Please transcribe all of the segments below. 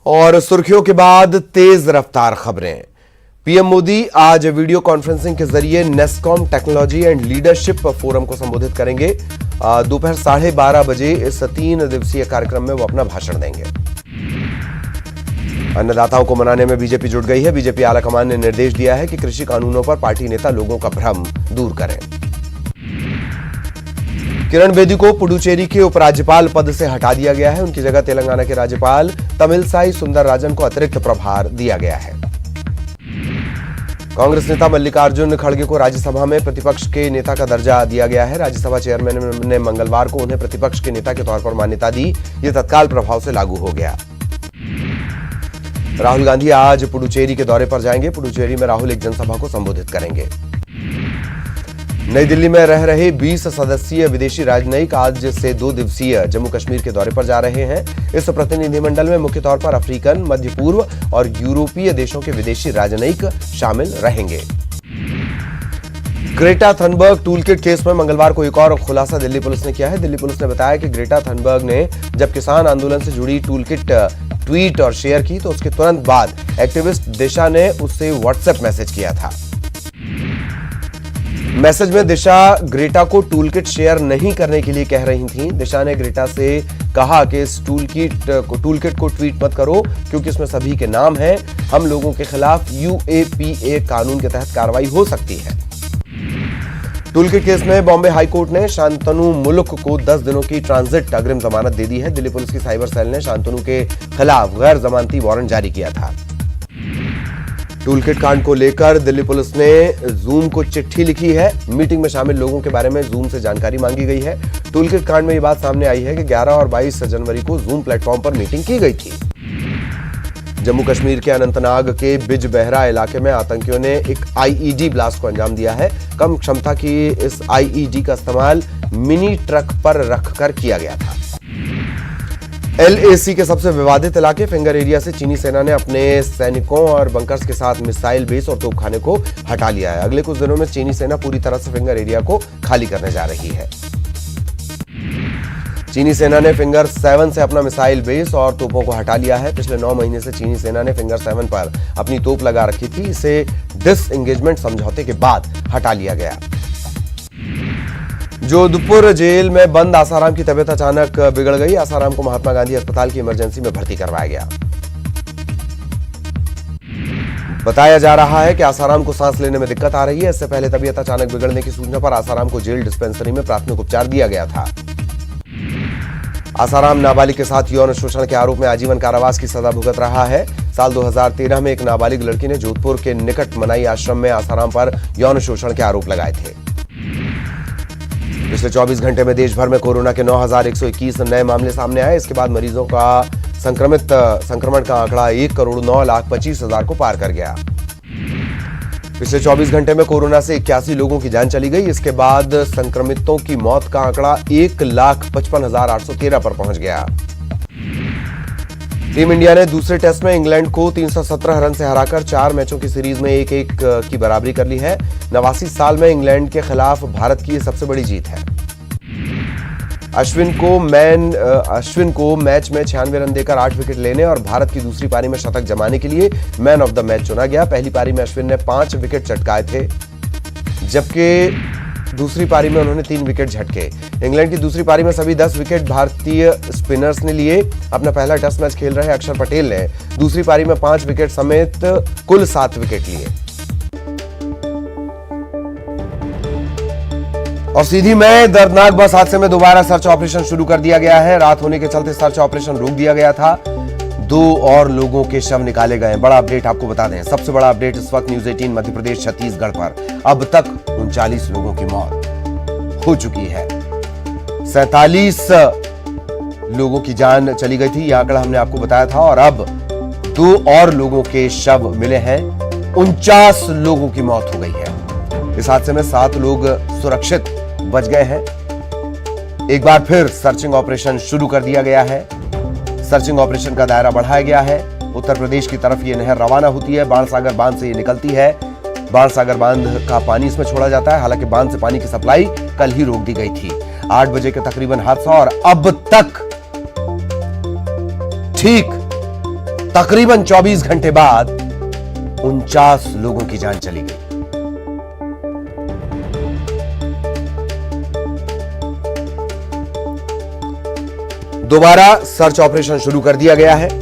और सुर्खियों के बाद तेज रफ्तार खबरें। पीएम मोदी आज वीडियो कॉन्फ्रेंसिंग के जरिए NASSCOM technology and leadership forum को संबोधित करेंगे। दोपहर 12:30 बजे इस 3 दिवसीय कार्यक्रम में वो अपना भाषण देंगे। अन्नदाताओं को मनाने में बीजेपी जुट गई है। बीजेपी आलाकमान ने निर्देश दिया है कि कृषि कानूनों पर पार्टी नेता लोगों का भ्रम दूर करें। किरण बेदी को पुडुचेरी के उपराज्यपाल पद से हटा दिया गया है। उनकी जगह तेलंगाना के राज्यपाल तमिलसाई सुंदरराजन को अतिरिक्त प्रभार दिया गया है। कांग्रेस नेता मल्लिकार्जुन खड़गे को राज्यसभा में प्रतिपक्ष के नेता का दर्जा दिया गया है। राज्यसभा चेयरमैन ने मंगलवार को उन्हें प्रतिपक्ष के नेता के तौर पर मान्यता दी। यह तत्काल प्रभाव से लागू हो गया। राहुल गांधी आज पुडुचेरी के दौरे पर जाएंगे। पुडुचेरी में राहुल एक जनसभा को संबोधित करेंगे। नई दिल्ली में रह रहे 20 सदस्यीय विदेशी राजनयिक आज से 2 दिवसीय जम्मू कश्मीर के दौरे पर जा रहे हैं। इस प्रतिनिधिमंडल में मुख्य तौर पर अफ्रीकन, मध्य पूर्व और यूरोपीय देशों के विदेशी राजनयिक शामिल रहेंगे। ग्रेटा थनबर्ग टूलकिट केस में मंगलवार को एक और खुलासा दिल्ली पुलिस ने किया है। दिल्ली पुलिस ने बताया कि ग्रेटा थनबर्ग ने जब किसान आंदोलन से जुड़ी टूलकिट ट्वीट और शेयर की तो उसके तुरंत बाद एक्टिविस्ट दिशा ने उससे व्हाट्सएप मैसेज किया था। मैसेज में दिशा ग्रेटा को टूलकिट शेयर नहीं करने के लिए कह रही थीं। दिशा ने ग्रेटा से कहा कि इस टूलकिट को ट्वीट मत करो क्योंकि इसमें सभी के नाम हैं। हम लोगों के खिलाफ UAPA कानून के तहत कार्रवाई हो सकती है। टूलकिट केस में बॉम्बे हाई कोर्ट ने शांतनु मुल्क को 10 दिनों की ट्रांजिट अग्रिम जमानत दे दी है। दिल्ली पुलिस की साइबर सेल ने शांतनु के खिलाफ गैर जमानती वारंट जारी किया था। टूलकिट कांड को लेकर दिल्ली पुलिस ने जूम को चिट्ठी लिखी है। मीटिंग में शामिल लोगों के बारे में जूम से जानकारी मांगी गई है। टूलकिट कांड में यह बात सामने आई है कि 11 और 22 जनवरी को जूम प्लेटफॉर्म पर मीटिंग की गई थी। जम्मू कश्मीर के अनंतनाग के बिजबेहरा इलाके में आतंकियों ने एक IED ब्लास्ट को अंजाम दिया है। कम क्षमता की इस IED का इस्तेमाल मिनी ट्रक पर रखकर किया गया था। LAC के सबसे विवादित इलाके फिंगर एरिया से चीनी सेना ने अपने सैनिकों और बंकर्स के साथ मिसाइल बेस और तोपखाने को हटा लिया है। अगले कुछ दिनों में चीनी सेना पूरी तरह से फिंगर एरिया को खाली करने जा रही है। चीनी सेना ने फिंगर 7 से अपना मिसाइल बेस और तोपों को हटा लिया है। पिछले 9 महीने से चीनी सेना ने फिंगर 7 पर अपनी तोप लगा रखी थी। इसे डिसएंगेजमेंट समझौते के बाद हटा लिया गया। जोधपुर जेल में बंद आसाराम की तबीयत अचानक बिगड़ गई। आसाराम को महात्मा गांधी अस्पताल की इमरजेंसी में भर्ती करवाया गया। बताया जा रहा है कि आसाराम को सांस लेने में दिक्कत आ रही है। इससे पहले तबीयत अचानक बिगड़ने की सूचना पर आसाराम को जेल डिस्पेंसरी में प्राथमिक उपचार दिया गया था। आसाराम नाबालिग के साथ यौन शोषण के आरोप में आजीवन कारावास की सजा भुगत रहा है। साल 2013 में एक नाबालिग लड़की ने जोधपुर के निकट मनाई आश्रम में आसाराम पर यौन शोषण के आरोप लगाए थे। पिछले 24 घंटे में देश भर में कोरोना के 9,121 नए मामले सामने आए। इसके बाद मरीजों का संक्रमण का आंकड़ा 1,09,25,000 को पार कर गया। पिछले 24 घंटे में कोरोना से 81 लोगों की जान चली गई। इसके बाद संक्रमितों की मौत का आंकड़ा 1,55,813 पर पहुंच गया। टीम इंडिया ने दूसरे टेस्ट में इंग्लैंड को 317 रन से हराकर 4 मैचों की सीरीज में 1-1 की बराबरी कर ली है। 89 साल में इंग्लैंड के खिलाफ भारत की यह सबसे बड़ी जीत है। अश्विन को मैच में 96 रन देकर 8 विकेट लेने और भारत की दूसरी पारी में शतक जमाने के लिए मैन ऑफ द मैच चुना गया। पहली पारी में अश्विन ने 5 विकेट चटकाए थे, जबकि दूसरी पारी में उन्होंने 3 विकेट झटके। इंग्लैंड की दूसरी पारी में सभी 10 विकेट भारतीय स्पिनर्स ने लिए। अपना पहला टेस्ट मैच खेल रहे अक्षर पटेल ने दूसरी पारी में 5 विकेट समेत कुल 7 विकेट लिए। और सीधी में दर्दनाक बस हादसे में दोबारा सर्च ऑपरेशन शुरू कर दिया गया है। रात होने के चलते सर्च ऑपरेशन रोक दिया गया था। 2 और लोगों के शव निकाले गए। बड़ा अपडेट आपको बता दें, सबसे बड़ा अपडेट इस वक्त न्यूज 18 मध्य प्रदेश छत्तीसगढ़ पर। अब तक 39 लोगों की मौत हो चुकी है। 47 लोगों की जान चली गई थी, यह आंकड़ा हमने आपको बताया था। और अब 2 और लोगों के शव मिले हैं। 49 लोगों की मौत हो गई है। इस हादसे में 7 लोग सुरक्षित बच गए हैं। एक बार फिर सर्चिंग ऑपरेशन शुरू कर दिया गया है। सर्चिंग ऑपरेशन का दायरा बढ़ाया गया है। उत्तर प्रदेश की तरफ ये नहर रवाना होती है। बाणसागर बांध से ये निकलती है। बाणसागर बांध का पानी इसमें छोड़ा जाता है। हालांकि बांध से पानी की सप्लाई कल ही रोक दी गई थी। 8 बजे के तकरीबन हादसा और अब तक ठीक तकरीबन 24 घंटे बाद 49 लोगों की जान चली गई। दोबारा सर्च ऑपरेशन शुरू कर दिया गया है।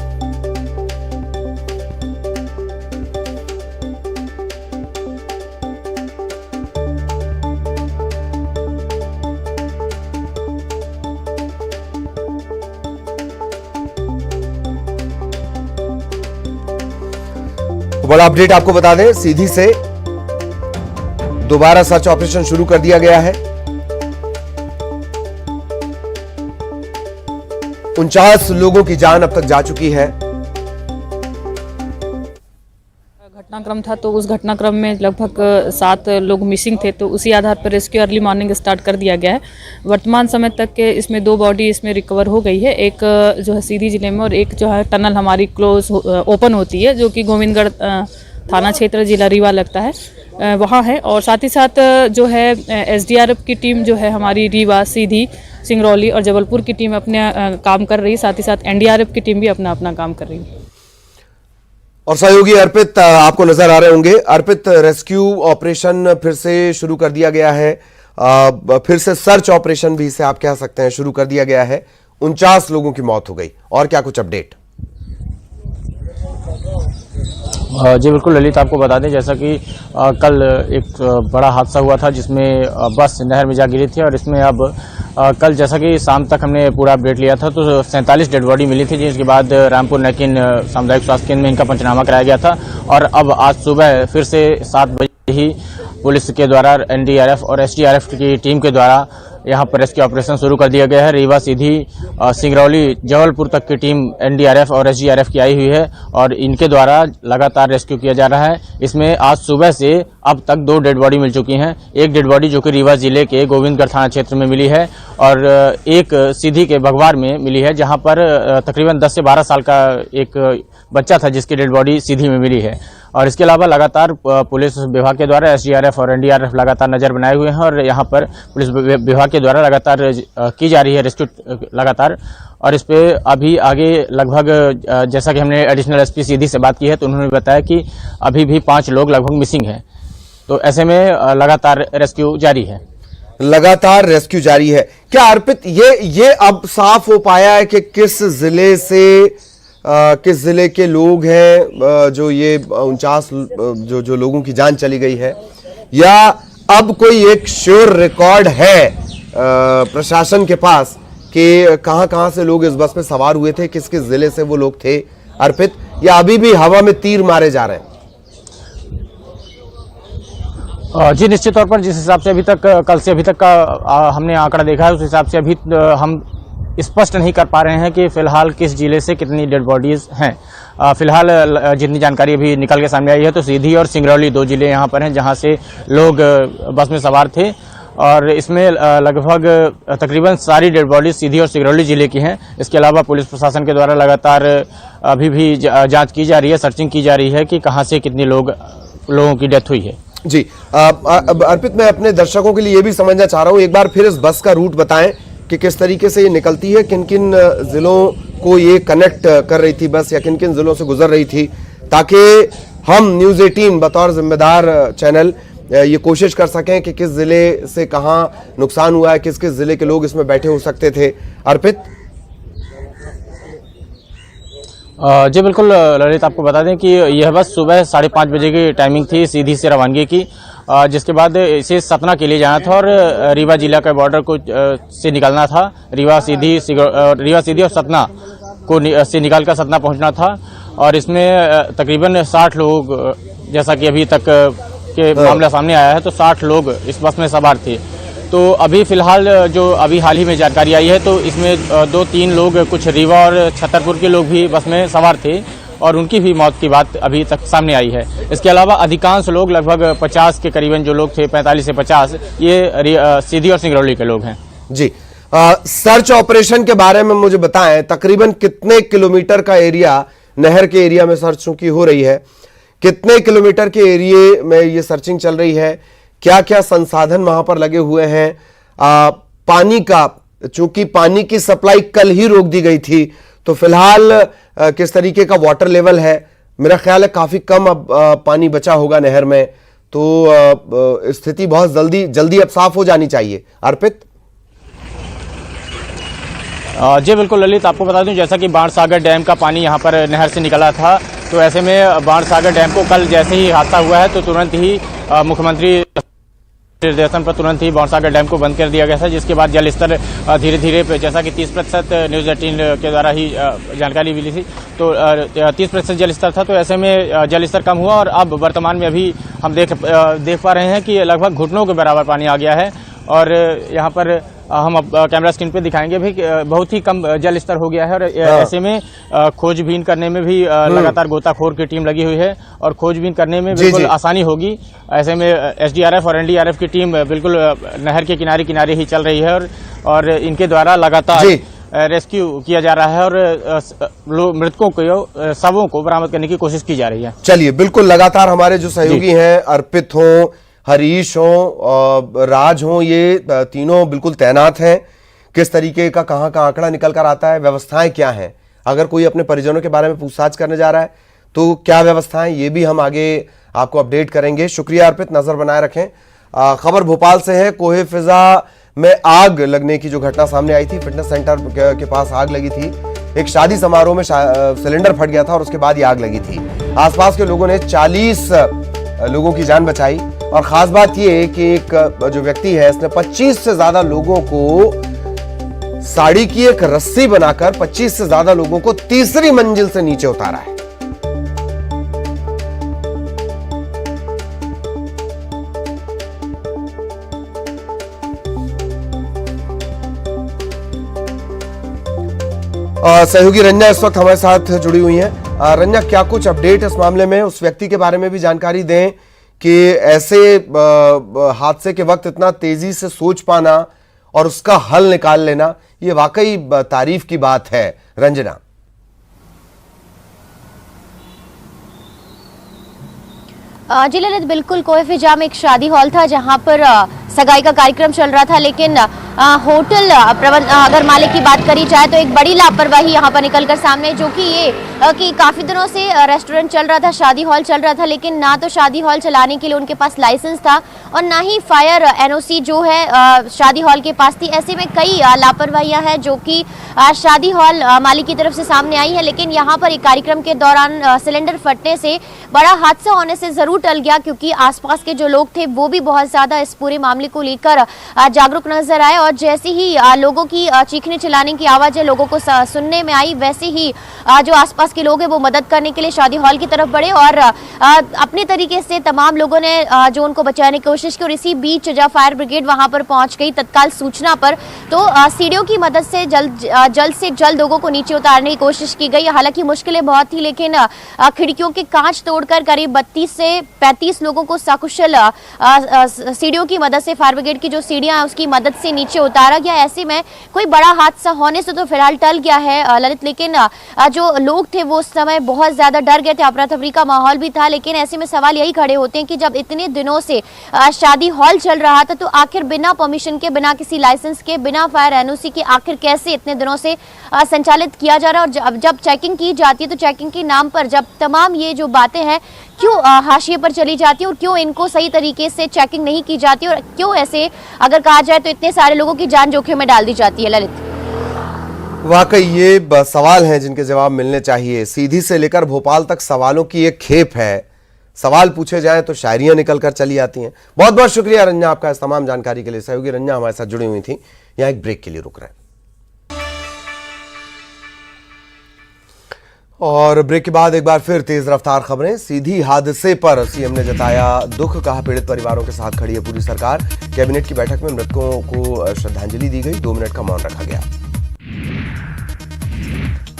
बड़ा अपडेट आपको बता दें, सीधी से दोबारा सर्च ऑपरेशन शुरू कर दिया गया है। 49 लोगों की जान अब तक जा चुकी है। घटनाक्रम था तो उस घटनाक्रम में लगभग 7 लोग मिसिंग थे, तो उसी आधार पर रेस्क्यू अर्ली मॉर्निंग स्टार्ट कर दिया गया है। वर्तमान समय तक के इसमें 2 बॉडी इसमें रिकवर हो गई है, एक जो है सीधी जिले में और एक जो है टनल हमारी क्लोज ओपन होती है जो कि गोविंदगढ़ थाना क्षेत्र जिला रीवा लगता है, वहाँ है। और साथ ही साथ जो है एसडीआरएफ की टीम जो है हमारी रीवा, सीधी, सिंगरौली और जबलपुर की टीम अपने काम कर रही है, साथ ही साथ एनडीआरएफ की टीम भी अपना अपना काम कर रही है। और सहयोगी अर्पित आपको नजर आ रहे होंगे। अर्पित, रेस्क्यू ऑपरेशन फिर से शुरू कर दिया गया है, फिर से सर्च ऑपरेशन भी इसे आप कह सकते हैं शुरू कर दिया गया है। 49 लोगों की मौत हो गई, और क्या कुछ अपडेट? जी बिल्कुल ललित, आपको बता दें जैसा कि कल एक बड़ा हादसा हुआ था जिसमें बस नहर में जा गिरी थी, और इसमें अब कल जैसा कि शाम तक हमने पूरा अपडेट लिया था तो 47 डेड बॉडी मिली थी, जिसके बाद रामपुर नैकिन सामुदायिक स्वास्थ्य केंद्र में इनका पंचनामा कराया गया था। और अब आज सुबह फिर से 7 बजे ही पुलिस के द्वारा एनडीआरएफ और एसडीआरएफ की टीम के द्वारा यहाँ पर रेस्क्यू ऑपरेशन शुरू कर दिया गया है। रीवा, सीधी, सिंगरौली, जबलपुर तक की टीम एनडीआरएफ और एसडीआरएफ की आई हुई है और इनके द्वारा लगातार रेस्क्यू किया जा रहा है। इसमें आज सुबह से अब तक 2 डेड बॉडी मिल चुकी हैं। एक डेड बॉडी जो कि रीवा जिले के गोविंदगढ़ थाना क्षेत्र में मिली है और एक सीधी के बघवार में मिली है, जहाँ पर तकरीबन 10 से 12 साल का एक बच्चा था जिसकी डेड बॉडी सीधी में मिली है। और इसके अलावा लगातार पुलिस विभाग के द्वारा एसडीआरएफ और एनडीआरएफ लगातार नजर बनाए हुए हैं और यहाँ पर पुलिस विभाग के द्वारा लगातार की जा रही है रेस्क्यू लगातार। और इस पे अभी आगे लगभग जैसा कि हमने एडिशनल एसपी सीधी से बात की है तो उन्होंने बताया कि अभी भी 5 लोग लगभग मिसिंग हैं, तो ऐसे में लगातार रेस्क्यू जारी है। लगातार रेस्क्यू जारी है। क्या अर्पित ये अब साफ हो पाया है कि किस जिले के लोग हैं जो ये 49 जो लोगों की जान चली गई है, या अब कोई एक श्योर रिकॉर्ड है प्रशासन के पास कि कहां से लोग इस बस में सवार हुए थे, किस किस जिले से वो लोग थे अर्पित, या अभी भी हवा में तीर मारे जा रहे हैं? जी निश्चित तौर पर जिस हिसाब से अभी तक कल से अभी तक का हमने आंकड़ा देखा है उस हिसाब से अभी हम स्पष्ट नहीं कर पा रहे हैं कि फिलहाल किस जिले से कितनी डेड बॉडीज हैं। फिलहाल जितनी जानकारी अभी निकल के सामने आई है तो सीधी और सिंगरौली 2 जिले यहाँ पर हैं जहाँ से लोग बस में सवार थे और इसमें लगभग तकरीबन सारी डेड बॉडीज सीधी और सिंगरौली जिले की हैं। इसके अलावा पुलिस प्रशासन के द्वारा लगातार अभी भी जाँच की जा रही है, सर्चिंग की जा रही है कि कहाँ से कितने लोगों की डेथ हुई है। जी अर्पित, मैं अपने दर्शकों के लिए ये भी समझना चाह रहा हूँ, एक बार फिर इस बस का रूट बताएं कि किस तरीके से ये निकलती है, किन किन जिलों को ये कनेक्ट कर रही थी बस, या किन किन जिलों से गुजर रही थी, ताकि हम न्यूज़ 18 बतौर जिम्मेदार चैनल ये कोशिश कर सकें कि किस जिले से कहां नुकसान हुआ है, किस किस जिले के लोग इसमें बैठे हो सकते थे। अर्पित जी बिल्कुल ललित, आपको बता दें कि यह बस सुबह 5:30 बजे की टाइमिंग थी सीधी से रवानगी की, जिसके बाद इसे सतना के लिए जाना था और रीवा जिला के बॉर्डर को से निकलना था। रीवा सीधी और सतना को से निकाल कर सतना पहुंचना था और इसमें तकरीबन 60 लोग, जैसा कि अभी तक के मामला सामने आया है, तो 60 लोग इस बस में सवार थे। तो अभी फिलहाल जो अभी हाल ही में जानकारी आई है तो इसमें 2-3 लोग, कुछ रीवा और छतरपुर के लोग भी बस में सवार थे और उनकी भी मौत की बात अभी तक सामने आई है। इसके अलावा अधिकांश लोग, लगभग 50 के करीबन जो लोग थे, 45 से 50, ये सीधी और सिंगरौली के लोग हैं। जी, सर्च ऑपरेशन के बारे में मुझे बताएं, तकरीबन कितने किलोमीटर का एरिया, नहर के एरिया में सर्च की हो रही है, कितने किलोमीटर के एरिया में ये सर्चिंग चल रही है, क्या क्या संसाधन वहां पर लगे हुए हैं, पानी का, चूंकि पानी की सप्लाई कल ही रोक दी गई थी, तो फिलहाल किस तरीके का वाटर लेवल है? मेरा ख्याल है काफी कम अब पानी बचा होगा नहर में, तो स्थिति बहुत जल्दी अब साफ हो जानी चाहिए। अर्पित। जी बिल्कुल ललित, आपको बता दूं जैसा कि बाणसागर डैम का पानी यहां पर नहर से निकला था, तो ऐसे में बाणसागर डैम को कल जैसे ही हादसा हुआ है तो तुरंत ही मुख्यमंत्री निर्देशन पर तुरंत ही बाणसागर डैम को बंद कर दिया गया था, जिसके बाद जल स्तर धीरे धीरे जैसा कि 30% न्यूज़ 18 के द्वारा ही जानकारी मिली थी, तो 30% जल स्तर था। तो ऐसे में जल स्तर कम हुआ और अब वर्तमान में अभी हम देख पा रहे हैं कि लगभग घुटनों के बराबर पानी आ गया है। और यहाँ पर हम अब कैमरा स्क्रीन पे दिखाएंगे भी कि बहुत ही कम जल स्तर हो गया है। और ऐसे में खोजबीन करने में भी लगातार गोताखोर की टीम लगी हुई है और खोजबीन करने में बिल्कुल आसानी होगी। ऐसे में एसडीआरएफ और एनडीआरएफ की टीम बिल्कुल नहर के किनारे ही चल रही है और इनके द्वारा लगातार रेस्क्यू किया जा रहा है और मृतकों को, शवों को बरामद करने की कोशिश की जा रही है। चलिए, बिल्कुल लगातार हमारे जो सहयोगी हैं, अर्पित हों, हरीश हों, राज हों, ये तीनों बिल्कुल तैनात हैं। किस तरीके का कहां का आंकड़ा निकल कर आता है, व्यवस्थाएं क्या हैं, अगर कोई अपने परिजनों के बारे में पूछताछ करने जा रहा है तो क्या व्यवस्थाएं, ये भी हम आगे आपको अपडेट करेंगे। शुक्रिया अर्पित, नजर बनाए रखें। खबर भोपाल से है। कोहे फिजा में आग लगने की जो घटना सामने आई थी, फिटनेस सेंटर के पास आग लगी थी। एक शादी समारोह में सिलेंडर फट गया था और उसके बाद ये आग लगी थी। आसपास के लोगों ने 40 लोगों की जान बचाई और खास बात ये कि एक जो व्यक्ति है इसने 25 से ज्यादा लोगों को साड़ी की एक रस्सी बनाकर 25 से ज्यादा लोगों को तीसरी मंजिल से नीचे उतारा है। सहयोगी रंजना इस वक्त हमारे साथ जुड़ी हुई हैं। रंजना, क्या कुछ अपडेट इस मामले में, उस व्यक्ति के बारे में भी जानकारी दें कि ऐसे हादसे के वक्त इतना तेजी से सोच पाना और उसका हल निकाल लेना, ये वाकई तारीफ की बात है। रंजना। जी ललित, बिल्कुल कोहे फिजा में एक शादी हॉल था जहां पर सगाई का कार्यक्रम चल रहा था, लेकिन होटल प्रबंध अगर मालिक की बात करी जाए तो एक बड़ी लापरवाही यहां पर निकलकर सामने, जो कि ये कि काफी दिनों से रेस्टोरेंट चल रहा था, शादी हॉल चल रहा था, लेकिन ना तो शादी हॉल चलाने के लिए उनके पास लाइसेंस था और ना ही फायर एनओसी जो है शादी हॉल के पास थी। ऐसे में कई लापरवाहियां हैं जो कि शादी हॉल मालिक की तरफ से सामने आई है, लेकिन यहाँ पर एक कार्यक्रम के दौरान सिलेंडर फटने से बड़ा हादसा होने से जरूर टल गया, क्योंकि आसपास के जो लोग थे वो भी बहुत ज्यादा इस पूरे मामले को लेकर जागरूक नजर आए। और जैसे ही लोगों की चीखने चिल्लाने की आवाजें लोगों को सुनने में आई, वैसे ही जो आसपास के लोग हैं वो मदद करने के लिए शादी हॉल की तरफ बढ़े और अपने तरीके से तमाम लोगों ने जो उनको बचाने की कोशिश की। और इसी बीच जब फायर ब्रिगेड वहां पर पहुंच गई तत्काल सूचना पर, तो सीढ़ियों की मदद से जल्द से जल्द लोगों को नीचे उतारने की कोशिश की गई। हालांकि मुश्किलें बहुत थी, लेकिन खिड़कियों के कांच तोड़कर करीब 32 से 35 लोगों को सकुशल सीढ़ियों की मदद से, फायर ब्रिगेड की जो सीढ़ियां हैं उसकी मदद से नीचे उतारा गया। ऐसे में कोई बड़ा हादसा होने से तो फिलहाल टल गया है ललित, लेकिन जो लोग थे वो उस समय बहुत ज्यादा डर गए थे, अफरा तफरी का माहौल भी था। लेकिन ऐसे में सवाल यही खड़े होते हैं कि जब इतने दिनों से शादी हॉल चल रहा था तो आखिर बिना परमिशन के, बिना किसी लाइसेंस के, बिना फायर एनओसी के आखिर कैसे इतने दिनों से संचालित किया जा रहा है। और जब चेकिंग की जाती है तो चेकिंग के नाम पर जब तमाम ये जो बातें हैं क्यों हाशिए पर चली जाती है और क्यों इनको सही तरीके से चेकिंग नहीं की जाती और क्यों ऐसे अगर कहा जाए तो इतने सारे लोगों की जान जोखिम में डाल दी जाती है। ललित, वाकई ये सवाल हैं जिनके जवाब मिलने चाहिए। सीधी से लेकर भोपाल तक सवालों की एक खेप है। सवाल पूछे जाएं तो शायरियां निकल कर चली आती हैं। बहुत बहुत शुक्रिया रंजना आपका इस तमाम जानकारी के लिए। सहयोगी रंजना हमारे साथ जुड़ी हुई थी। यहां एक ब्रेक के लिए रुक रहे हैं और ब्रेक के बाद एक बार फिर तेज रफ्तार खबरें। सीधी हादसे पर सीएम ने जताया दुख, कहा पीड़ित परिवारों के साथ खड़ी है पूरी सरकार। कैबिनेट की बैठक में मृतकों को श्रद्धांजलि दी गई, 2 मिनट का मौन रखा गया।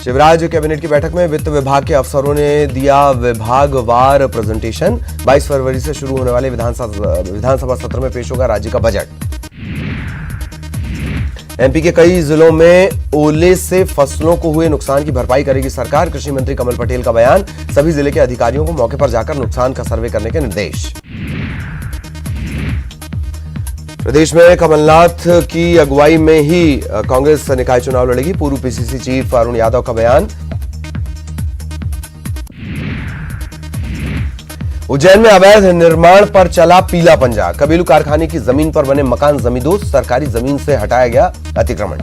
शिवराज कैबिनेट की बैठक में वित्त विभाग के अफसरों ने दिया विभागवार प्रेजेंटेशन। 22 फरवरी से शुरू होने वाले विधानसभा सत्र में पेश होगा राज्य का बजट। एमपी के कई जिलों में ओले से फसलों को हुए नुकसान की भरपाई करेगी सरकार। कृषि मंत्री कमल पटेल का बयान। सभी जिले के अधिकारियों को मौके पर जाकर नुकसान का सर्वे करने के निर्देश। प्रदेश में कमलनाथ की अगुवाई में ही कांग्रेस निकाय चुनाव लड़ेगी। पूर्व पीसीसी चीफ अरुण यादव का बयान। उज्जैन में अवैध निर्माण पर चला पीला पंजा। कबीलू कारखाने की जमीन पर बने मकान जमींदोज, सरकारी जमीन से हटाया गया अतिक्रमण।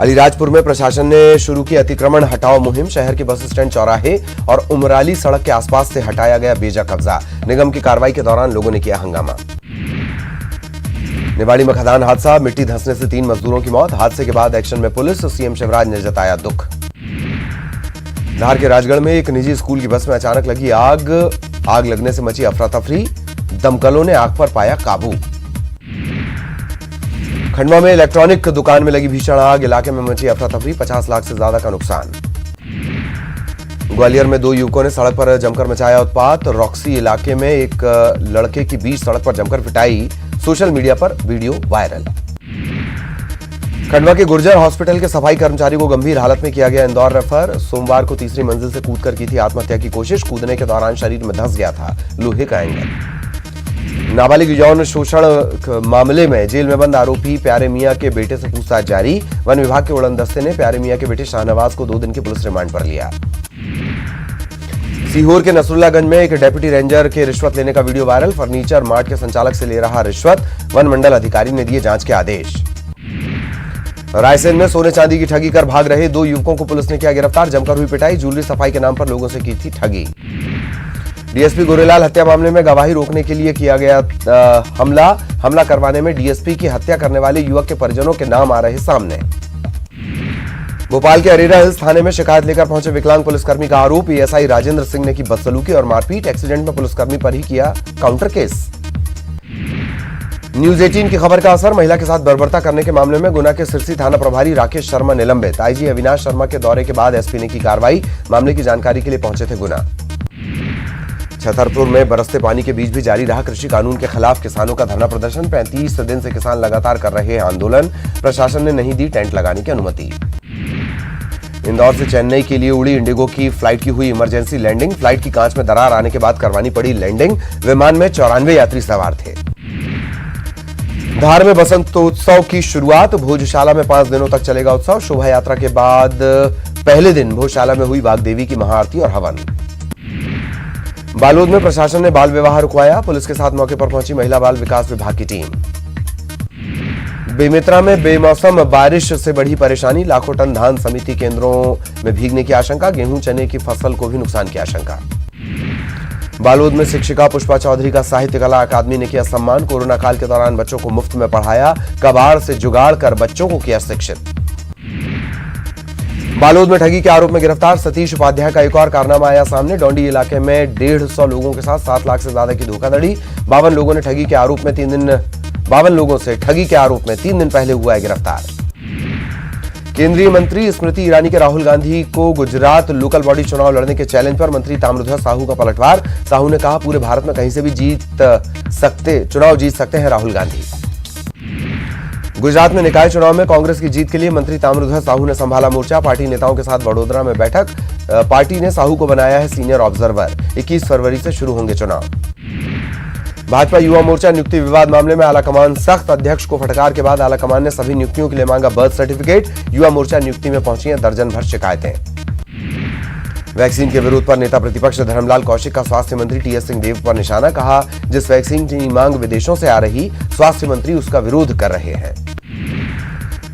अलीराजपुर में प्रशासन ने शुरू की अतिक्रमण हटाओ मुहिम। शहर के बस स्टैंड, चौराहे और उमराली सड़क के आसपास से हटाया गया बेजा कब्जा। निगम की कार्रवाई के दौरान लोगों ने किया हंगामा। निवाड़ी में खदान हादसा, मिट्टी धंसने से 3 मजदूरों की मौत। हादसे के बाद एक्शन में पुलिस, सीएम शिवराज ने जताया दुख। धार के राजगढ़ में एक निजी स्कूल की बस में अचानक लगी आग। आग लगने से मची अफरा तफरी, दमकलों ने आग पर पाया काबू। खंडवा में इलेक्ट्रॉनिक दुकान में लगी भीषण आग, इलाके में मची अफरा तफरी, 50 लाख से ज्यादा का नुकसान। ग्वालियर में 2 युवकों ने सड़क पर जमकर मचाया उत्पात। रॉक्सी इलाके में एक लड़के की बीच सड़क पर जमकर पिटाई, सोशल मीडिया पर वीडियो वायरल। खंडवा के गुर्जर हॉस्पिटल के सफाई कर्मचारी को गंभीर हालत में किया गया इंदौर रेफर। सोमवार को 3री मंजिल से कूदकर की थी आत्महत्या की कोशिश। कूदने के दौरान शरीर में धंस गया था लोहे का एंगल। नाबालिग यौन शोषण मामले में जेल में बंद आरोपी प्यारे मियां के बेटे से पूछताछ जारी। वन विभाग के उड़न दस्ते ने प्यारे मियां के बेटे शाहनवाज को 2 दिन के पुलिस रिमांड पर लिया। सीहोर के नसरुल्लागंज में एक डेप्यूटी रेंजर के रिश्वत लेने का वीडियो वायरल। फर्नीचर मार्ट के संचालक से ले रहा रिश्वत, वन मंडल अधिकारी ने दिए जांच के आदेश। रायसेन में सोने चांदी की ठगी कर भाग रहे 2 युवकों को पुलिस ने किया गिरफ्तार। जमकर हुई पिटाई, ज्वेलरी सफाई के नाम पर लोगों से की थी ठगी। डीएसपी गोरेलाल हत्या मामले में गवाही रोकने के लिए किया गया हमला करवाने में डीएसपी की हत्या करने वाले युवक के परिजनों के नाम आ रहे सामने। भोपाल के अरेरा हिल्स थाने में शिकायत लेकर पहुंचे विकलांग पुलिसकर्मी का आरोप, एएसआई राजेंद्र सिंह ने की बदसलूकी और मारपीट। एक्सीडेंट में पुलिसकर्मी पर ही किया काउंटर केस। न्यूज 18 की खबर का असर, महिला के साथ बर्बरता करने के मामले में गुना के सिरसी थाना प्रभारी राकेश शर्मा निलंबित। आईजी अविनाश शर्मा के दौरे के बाद एसपी ने की कार्रवाई। मामले की जानकारी के लिए पहुंचे थे गुना। छतरपुर में बरसते पानी के बीच भी जारी रहा कृषि कानून के खिलाफ किसानों का धरना प्रदर्शन। 35 दिन से किसान लगातार कर रहे हैं आंदोलन। प्रशासन ने नहीं दी टेंट लगाने की अनुमति। इंदौर से चेन्नई के लिए उड़ी इंडिगो की फ्लाइट की हुई इमरजेंसी लैंडिंग। फ्लाइट की कांच में दरार आने के बाद करवानी पड़ी लैंडिंग। विमान में 94 यात्री सवार थे। धार में बसंतोत्सव की शुरुआत। भोजशाला में 5 दिनों तक चलेगा उत्सव। शोभा यात्रा के बाद पहले दिन भोजशाला में हुई बागदेवी की महाआरती और हवन। बालोद में प्रशासन ने बाल विवाह रुकवाया। पुलिस के साथ मौके पर पहुंची महिला बाल विकास विभाग की टीम। बेमेतरा में बेमौसम बारिश से बढ़ी परेशानी। लाखों टन धान समिति केंद्रों में भीगने की आशंका। गेहूं चने की फसल को भी नुकसान की आशंका। बालोद में शिक्षिका पुष्पा चौधरी का साहित्य कला अकादमी ने किया सम्मान। कोरोना काल के दौरान बच्चों को मुफ्त में पढ़ाया। कबाड़ से जुगाड़ कर बच्चों को किया शिक्षित। बालोद में ठगी के आरोप में गिरफ्तार सतीश उपाध्याय का एक और कारनामा आया सामने। डोंडी इलाके में 150 लोगों के साथ 7 लाख से ज्यादा की धोखाधड़ी। 52 लोगों से ठगी के आरोप में 3 दिन पहले हुआ है गिरफ्तार। केंद्रीय मंत्री स्मृति ईरानी के राहुल गांधी को गुजरात लोकल बॉडी चुनाव लड़ने के चैलेंज पर मंत्री ताम्रध्वज साहू का पलटवार। साहू ने कहा, पूरे भारत में कहीं से भी चुनाव जीत सकते हैं राहुल गांधी। गुजरात में निकाय चुनाव में कांग्रेस की जीत के लिए मंत्री ताम्रध्वज साहू ने संभाला मोर्चा। पार्टी नेताओं के साथ वडोदरा में बैठक। पार्टी ने साहू को बनाया है सीनियर ऑब्जर्वर। 21 फरवरी से शुरू होंगे चुनाव। भाजपा युवा मोर्चा नियुक्ति विवाद मामले में आलाकमान सख्त। अध्यक्ष को फटकार के बाद आलाकमान ने सभी नियुक्तियों के लिए मांगा बर्थ सर्टिफिकेट। युवा मोर्चा नियुक्ति में पहुंची हैं दर्जन भर शिकायतें। वैक्सीन के विरोध पर नेता प्रतिपक्ष धर्मलाल कौशिक का स्वास्थ्य मंत्री टीएस सिंहदेव पर निशाना। कहा, जिस वैक्सीन की मांग विदेशों से आ रही, स्वास्थ्य मंत्री उसका विरोध कर रहे हैं।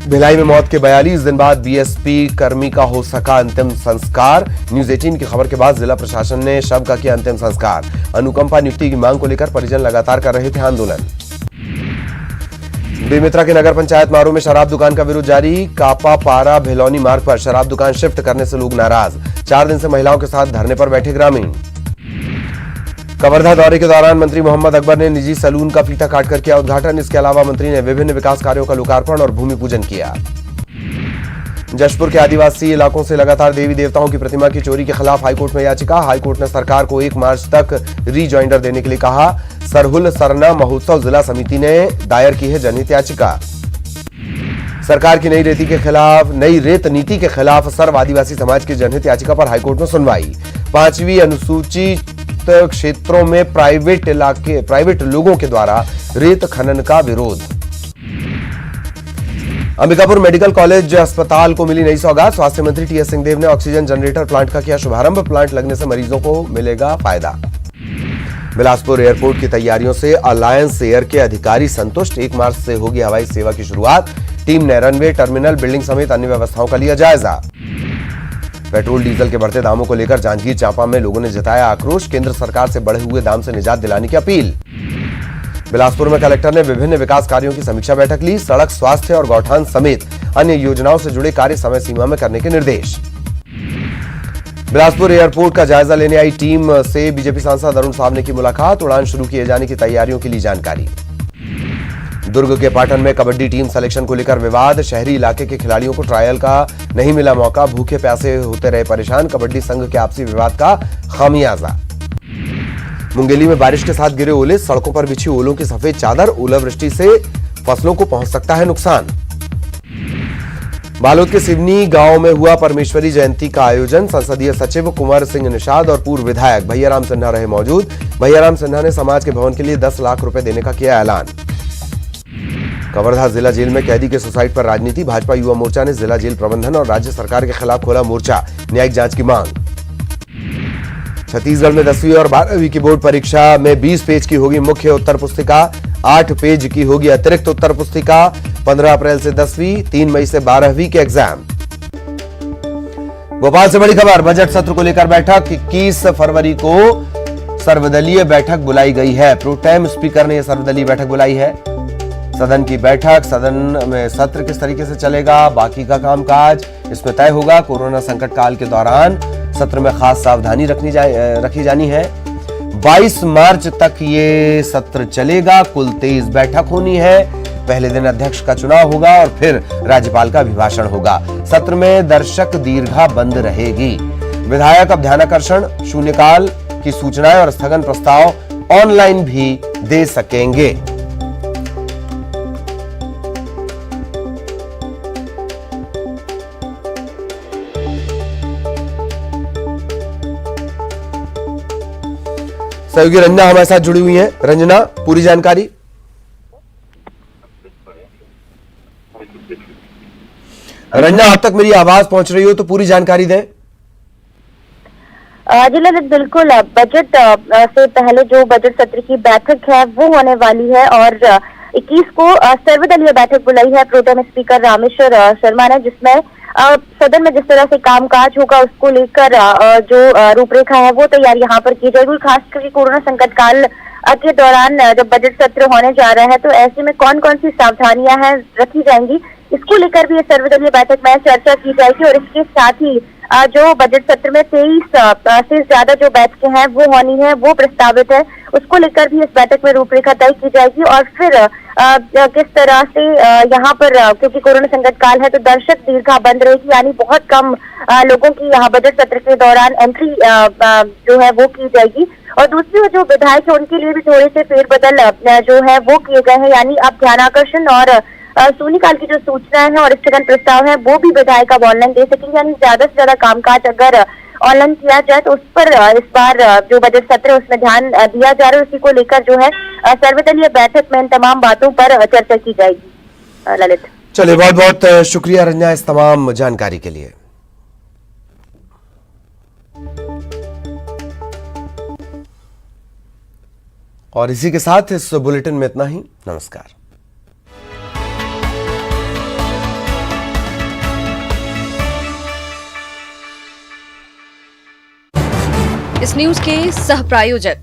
भिलाई में मौत के 42 दिन बाद बीएसपी कर्मी का हो सका अंतिम संस्कार। न्यूज 18 की खबर के बाद जिला प्रशासन ने शव का किया अंतिम संस्कार। अनुकंपा नियुक्ति की मांग को लेकर परिजन लगातार कर रहे थे आंदोलन। बेमेतरा के नगर पंचायत मारू में शराब दुकान का विरोध जारी। कापा पारा भिलौनी मार्ग पर शराब दुकान शिफ्ट करने से लोग नाराज। 4 दिन से महिलाओं के साथ धरने पर बैठे ग्रामीण। कवर्धा दौरे के दौरान मंत्री मोहम्मद अकबर ने निजी सैलून का फीता काटकर किया उद्घाटन। इसके अलावा मंत्री ने विभिन्न विकास कार्यों का लोकार्पण और भूमि पूजन किया। जशपुर के आदिवासी इलाकों से लगातार देवी देवताओं की प्रतिमा की चोरी के खिलाफ हाईकोर्ट में याचिका। हाईकोर्ट ने सरकार को 1 मार्च तक रीजॉइंडर देने के लिए कहा। सरहुल सरना महोत्सव जिला समिति ने दायर की है जनहित याचिका। सरकार की नई रेत नीति के खिलाफ सर्व आदिवासी समाज की जनहित याचिका पर हाईकोर्ट में सुनवाई। 5वीं अनुसूचित क्षेत्रों में प्राइवेट लोगों के द्वारा रेत खनन का विरोध। अंबिकापुर मेडिकल कॉलेज अस्पताल को मिली नई सौगात। स्वास्थ्य मंत्री टीएस सिंहदेव ने ऑक्सीजन जनरेटर प्लांट का किया शुभारंभ। प्लांट लगने से मरीजों को मिलेगा फायदा। बिलासपुर एयरपोर्ट की तैयारियों से अलायंस एयर के अधिकारी संतुष्ट। 1 मार्च से होगी हवाई सेवा की शुरुआत। टीम ने रनवे, टर्मिनल, बिल्डिंग समेत अन्य व्यवस्थाओं का लिया जायजा। पेट्रोल डीजल के बढ़ते दामों को लेकर जांजगीर चांपा में लोगों ने जताया आक्रोश। केंद्र सरकार से बढ़े हुए दाम से निजात दिलाने की अपील। बिलासपुर में कलेक्टर ने विभिन्न विकास कार्यों की समीक्षा बैठक ली। सड़क, स्वास्थ्य और गौठान समेत अन्य योजनाओं से जुड़े कार्य समय सीमा में करने के निर्देश। बिलासपुर एयरपोर्ट का जायजा लेने आई टीम से बीजेपी सांसद अरुण साहब ने की मुलाकात। उड़ान शुरू किए जाने की तैयारियों की ली जानकारी। दुर्ग के पाटन में कबड्डी टीम सिलेक्शन को लेकर विवाद। शहरी इलाके के खिलाड़ियों को ट्रायल का नहीं मिला मौका। भूखे प्यासे होते रहे परेशान। कबड्डी संघ के आपसी विवाद का खामियाजा। मुंगेली में बारिश के साथ गिरे ओले। सड़कों पर बिछी ओलों की सफेद चादर। ओलावृष्टि से फसलों को पहुंच सकता है नुकसान। बालोद के सिवनी गांव में हुआ परमेश्वरी जयंती का आयोजन। संसदीय सचिव कुंवर सिंह निषाद और पूर्व विधायक भैयाराम सिन्हा रहे मौजूद। भैयाराम सिन्हा ने समाज के भवन के लिए 10 लाख रुपए देने का किया ऐलान। कवर्धा जिला जेल में कैदी के सुसाइड पर राजनीति। भाजपा युवा मोर्चा ने जिला जेल प्रबंधन और राज्य सरकार के खिलाफ खोला मोर्चा। न्यायिक जांच की मांग। छत्तीसगढ़ में 10वीं और 12वीं की बोर्ड परीक्षा में 20 पेज की होगी मुख्य उत्तर पुस्तिका। 8 पेज की होगी अतिरिक्त उत्तर पुस्तिका। 15 अप्रैल से 10वीं, 3 मई से 12वीं के एग्जाम। भोपाल से बड़ी खबर। बजट सत्र को लेकर बैठक। 21 फरवरी को सर्वदलीय बैठक बुलाई गई है। प्रोटेम स्पीकर ने यह सर्वदलीय बैठक बुलाई है। सदन की बैठक, सदन में सत्र किस तरीके से चलेगा, बाकी का कामकाज इसमें तय होगा। कोरोना संकट काल के दौरान सत्र में खास सावधानी रखी जानी है। 22 मार्च तक ये सत्र चलेगा। कुल 23 बैठक होनी है। पहले दिन अध्यक्ष का चुनाव होगा और फिर राज्यपाल का अभिभाषण होगा। सत्र में दर्शक दीर्घा बंद रहेगी। विधायक अब ध्यानाकर्षण, शून्यकाल की सूचनाएं और स्थगन प्रस्ताव ऑनलाइन भी दे सकेंगे। सहयोगी रंजना हमारे साथ जुड़ी हुई हैं। रंजना, पूरी जानकारी। रंजना, अब तक मेरी आवाज पहुंच रही हो तो पूरी जानकारी दें। जी ललित, बिल्कुल। बजट से पहले जो बजट सत्र की बैठक है वो होने वाली है और 21 को सर्वदलीय बैठक बुलाई है प्रोटेम स्पीकर रामेश्वर शर्मा ने, जिसमें सदन में जिस तरह से कामकाज होगा उसको लेकर जो रूपरेखा है वो तैयार यहाँ पर की जाएगी। खास करके कोरोना संकट काल के दौरान जब बजट सत्र होने जा रहा है तो ऐसे में कौन कौन सी सावधानियां हैं रखी जाएंगी, इसको लेकर भी सर्वदलीय बैठक में चर्चा की जाएगी। और इसके साथ ही जो बजट सत्र में 23 से ज्यादा जो बैठकें हैं वो होनी है, वो प्रस्तावित है, उसको लेकर भी इस बैठक में रूपरेखा तय की जाएगी। और फिर किस तरह से यहाँ पर क्योंकि कोरोना संकट काल है तो दर्शक दीर्घा बंद रहेगी, यानी बहुत कम लोगों की यहाँ बजट सत्र के दौरान एंट्री जो है वो की जाएगी। और दूसरी जो विधायक है उनके लिए भी थोड़े से फेरबदल जो है वो किए गए हैं, यानी अब ध्यानाकर्षण और शून्यकाल की जो सूचनाएं हैं और स्थगन प्रस्ताव है वो भी विधायक अब ऑनलाइन दे सकेंगे। यानी ज्यादा से ज्यादा कामकाज अगर ऑनलाइन किया जाए तो उस पर इस बार जो बजट सत्र है उसमें ध्यान दिया जा रहा है। उसी को लेकर जो है सर्वदलीय बैठक में इन तमाम बातों पर चर्चा की जाएगी। ललित, चलिए, बहुत बहुत शुक्रिया रंजना इस तमाम जानकारी के लिए। और इसी के साथ इस बुलेटिन में इतना ही। नमस्कार। इस न्यूज के सह प्रायोजक